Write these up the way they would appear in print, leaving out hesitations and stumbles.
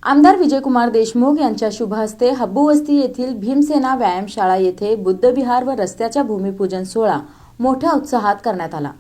आमदार विजयकुमार देशमुख यांच्या शुभ हस्ते हब्बूवस्ती येथील भीमसेना व्यायामशाळा येथे बुद्धविहार व रस्त्याच्या भूमिपूजन सोहळा मोठ्या उत्साहात करण्यात आला।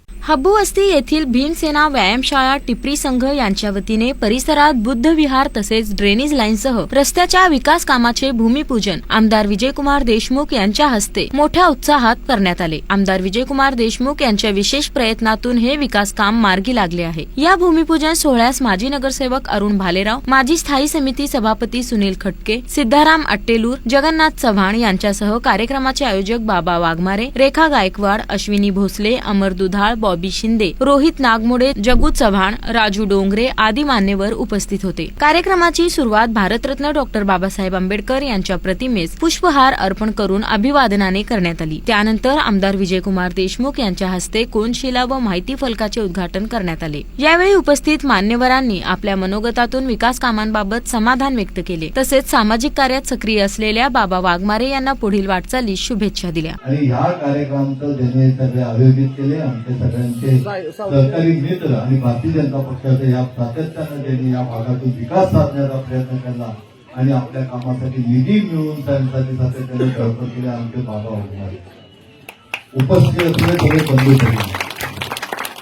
हब्बूवस्ती येथील भीमसेना व्यायामशाळा टिपरी संघ यांच्या वतीने परिसरात बुद्धविहार तसेच ड्रेनेज लाईनसह रस्त्याच्या विकास कामाचे भूमिपूजन आमदार विजयकुमार देशमुख यांच्या हस्ते मोठ्या उत्साहात करण्यात आले। आमदार विजयकुमार देशमुख यांच्या विशेष प्रयत्नातून हे विकास काम मार्गी लागले आहे। या भूमिपूजन सोहळ्यास माजी नगरसेवक अरुण भालेराव, माजी स्थायी समिती सभापती सुनील खटके, सिद्धाराम अट्टेलूर, जगन्नाथ चव्हाण यांच्यासह कार्यक्रमाचे आयोजक बाबा वाघमारे, रेखा गायकवाड, अश्विनी भोसले, अमर दुधाळ, बॉबी शिंदे, रोहित नागमोडे, जगू चव्हाण, राजू डोंगरे आदी मान्यवर उपस्थित होते। कार्यक्रमाची सुरुवात भारतरत्न डॉक्टर बाबासाहेब आंबेडकर यांच्या प्रतिमेस पुष्पहार अर्पण करून अभिवादनाने करण्यात आली। त्यानंतर आमदार विजयकुमार देशमुख यांच्या हस्ते कोनशिला व माहिती फलकाचे उद्घाटन करण्यात आले। यावेळी उपस्थित मान्यवरांनी आपल्या मनोगतातून विकास कामांबाबत समाधान व्यक्त केले। तसेच सामाजिक कार्यात सक्रिय असलेल्या बाबा वाघमारे यांना पुढील वाटचालीस शुभेच्छा दिल्या। आणि या कार्यक्रमाचं ज्यांनी सगळे आयोजित केले आमचे सगळ्यांचे सहकारी मित्र आणि भारतीय जनता पक्षाचे या सातत्यानं ज्यांनी या भागातून विकास साधण्याचा प्रयत्न केला आणि आपल्या कामासाठी निधी मिळवून त्यांच्यासाठी सातत्याने प्रयत्न केले आमचे बाबा वाघमारे उपस्थित असलेले सगळे बंधू ठरले।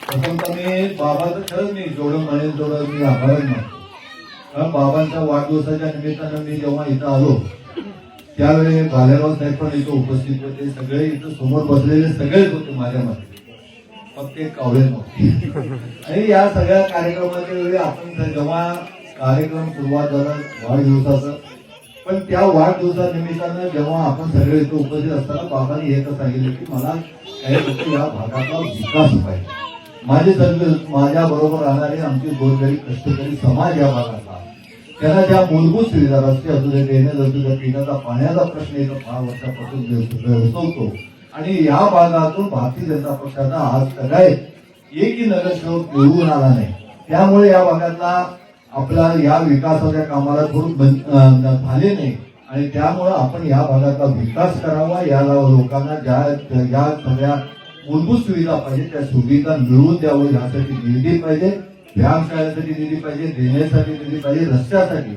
प्रथमतः मी बाबाचं खरंच मी जेवढं म्हणेल तेवढं मी आभार मानतो, कारण बाबांच्या वाढदिवसाच्या निमित्तानं मी जेव्हा इथं आलो त्यावेळी भालेराव साहेब पण इथं उपस्थित होते, सगळे इथं समोर बसलेले सगळेच होते माझ्या मध्ये, फक्त एक कावळे नव्हते। आणि या सगळ्या कार्यक्रमाच्या वेळी आपण जेव्हा कार्यक्रम सुरुवात झाला वाढदिवसाचं, पण त्या वाढदिवसानिमित्तानं जेव्हा आपण सगळे इथं उपस्थित असताना बाबांनी एकच सांगितलं की मला काही फक्त या भागाचा विकास पाहिजे। माझे सगळे माझ्या बरोबर राहणारे आमचे गोरगरीब कष्टकरी समाज या भागाचा त्यांना ज्या मूलभूत सुविधा रस्ते असू दे, ड्रेनेज असू दे, पिण्याचा पाण्याचा प्रश्न येतो 5 वर्षापासून भेडसावतो आणि या भागातून भारतीय जनता पक्षाचा आज सगळ्यात एकही नगरसेवक निवडून आला नाही। त्यामुळे या भागातला आपला या विकासाच्या कामाला थोडं झाले नाही आणि त्यामुळे आपण या भागाचा विकास करावा, याला लोकांना ज्या सगळ्या मूलभूत सुविधा पाहिजे त्या सुविधा मिळवून द्यावं यासाठी निधी पाहिजे, व्यायामशाळेसाठी निधी पाहिजे, ड्रेनेजसाठी निधी पाहिजे, रस्त्यासाठी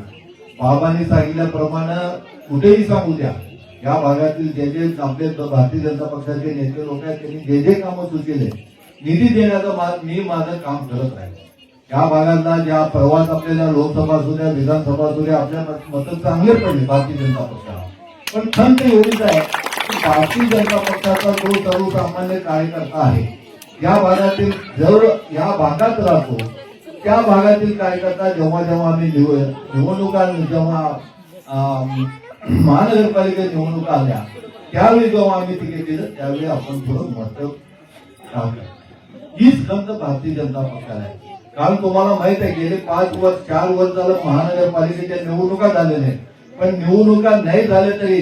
बाबांनी सांगितल्याप्रमाणे कुठेही सांगू द्या या भागातील जे आपले भारतीय जनता पक्षाचे नेते लोक आहेत त्यांनी जे कामं सुचवले निधी देण्याचं मी माझं काम करत राहील। या भागातला ज्या प्रवास आपल्याला लोकसभा असू द्या, विधानसभा असू द्या, आपल्या मतं चांगले पडले भारतीय जनता पक्षाला, पण खंत एवढीच आहे की भारतीय जनता पक्षाचा जो सर्वसामान्य कार्यकर्ता आहे या भागातील जर या भागात राहतो त्या भागातील कार्यकर्ता जेव्हा जेव्हा आम्ही निवडणुका जेव्हा महानगरपालिका निवडणुका आल्या त्यावेळी जेव्हा आम्ही तिकीट दिलं त्यावेळी आपण थोडं मोठं काम केलं। हीच खंत भारतीय जनता पक्षाला आहे, कारण तुम्हाला माहित आहे गेले 4 वर्ष झालं महानगरपालिकेच्या निवडणुका झाल्या नाही, पण निवडणुका नाही झाल्या तरी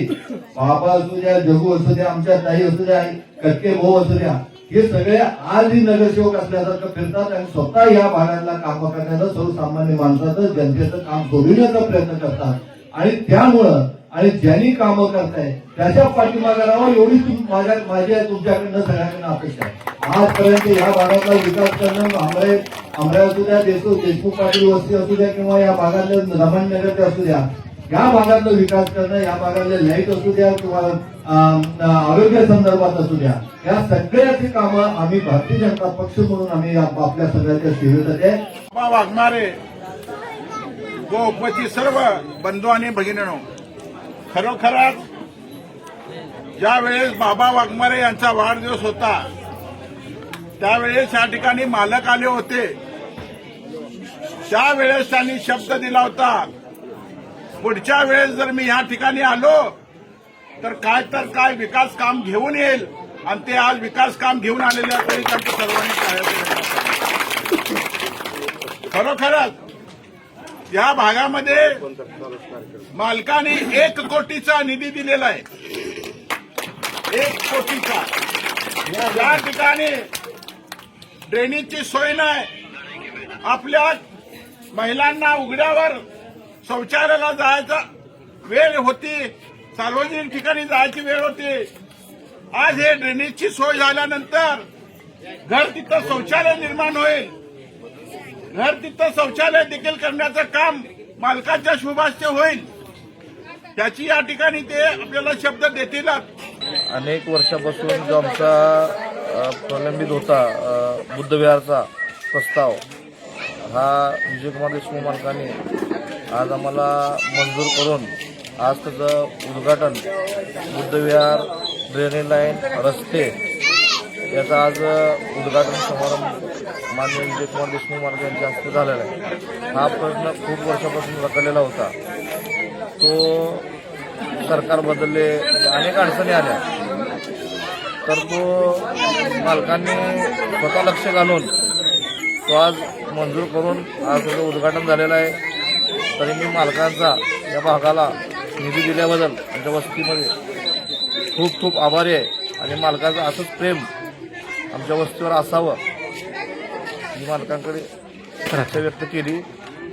बाबा असू द्या, जगू असू द्या, आमच्या ताई असू द्या, कटके भाऊ असू द्या, हे सगळे आजही नगरसेवक असल्यासारखं फिरतात आणि स्वतः या भागातला काम करण्याचं सर्वसामान्य माणसाचं जनतेचं काम सोडविण्याचा प्रयत्न करतात आणि त्यामुळं आणि ज्यांनी कामं करताय त्याच्या पाठीमागे राहावं एवढी माझ्या तुमच्याकडनं सगळ्यांना अपेक्षा आहे। आजपर्यंत या भागातला विकास करणं आमरे असू द्या, देशमुख पाटील वस्ती असू द्या किंवा या भागातल्या रमणनगरचे असू द्या, या भागातला विकास करणं, या भागातले लाईट असू द्या किंवा आरोग्य संदर्भात असू द्या, या सगळ्याची कामं आम्ही भारतीय जनता पक्ष म्हणून आम्ही आपल्या सगळ्याच्या सेवेत आहे। वाघमारे व उपस्थित सर्व बंधू आणि भगिनींनो, खरोखरच ज्या वेळेस बाबा वाघमारे यांचा वाढदिवस होता त्यावेळेस या ठिकाणी मालक आले होते, त्यावेळेस त्यांनी शब्द दिला होता पुढच्या वेळेस जर मी या ठिकाणी आलो तर काय विकास काम घेऊन येईल आणि ते आज विकास काम घेऊन आलेले तरी त्यांचं सर्वांनी खरोखरच या भागामध्ये मालकाने 1 कोटीचा निधी दिलेला आहे, 1 कोटीचा। या ठिकाणी ड्रेनेजची सोय नाही, आपल्या महिलांना उघड्यावर शौचालयाला जायचा वेळ होती, सार्वजनिक ठिकाणी जायची वेळ होती। आज हे ड्रेनेजची सोय झाल्यानंतर घर तिथं शौचालय निर्माण होईल, घर तिथं शौचालय देखील करण्याचं काम मालकाच्या शुभास्ते होईल त्याची या ठिकाणी ते आपल्याला शब्द देतीलच. अनेक वर्षापासून जो आमचा प्रलंबित होता बुद्धविहारचा प्रस्ताव हा विजयकुमार देशमुख मालकाने आज आम्हाला मंजूर करून आज त्याचं उद्घाटन बुद्धविहार, ड्रेनेज लाईन, रस्ते याचा आज उद्घाटन समारंभ माननीय विजयकुमार देशमुख मालक यांच्या हस्ते झालेला आहे. हा प्रश्न खूप वर्षापासून रखडलेला होता. तो सरकार बदलले, अनेक अडचणी आल्या, तर तो मालकांनी स्वतः लक्ष घालून तो आज मंजूर करून आज त्याचं उद्घाटन झालेलं आहे. तरी मी मालकांचा या भागाला निधी दिल्याबद्दल आमच्या वस्तीमध्ये खूप खूप आभारी आहे आणि मालकाचं असंच प्रेम आमच्या वस्तीवर असावं मी मालकांकडे इच्छा व्यक्त केली.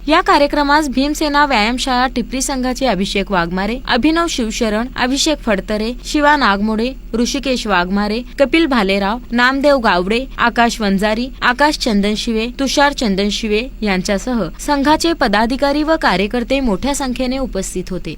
या कार्यक्रमास भीमसेना व्यायामशाळा टिपरी संघाचे अभिषेक वाघमारे, अभिनव शिवशरण, अभिषेक फडतरे, शिवा नागमोडे, ऋषिकेश वाघमारे, कपिल भालेराव, नामदेव गावडे, आकाश वंजारी, आकाश चंदनशिवे, तुषार चंदनशिवे यांच्यासह संघाचे पदाधिकारी व कार्यकर्ते मोठ्या संख्येने उपस्थित होते.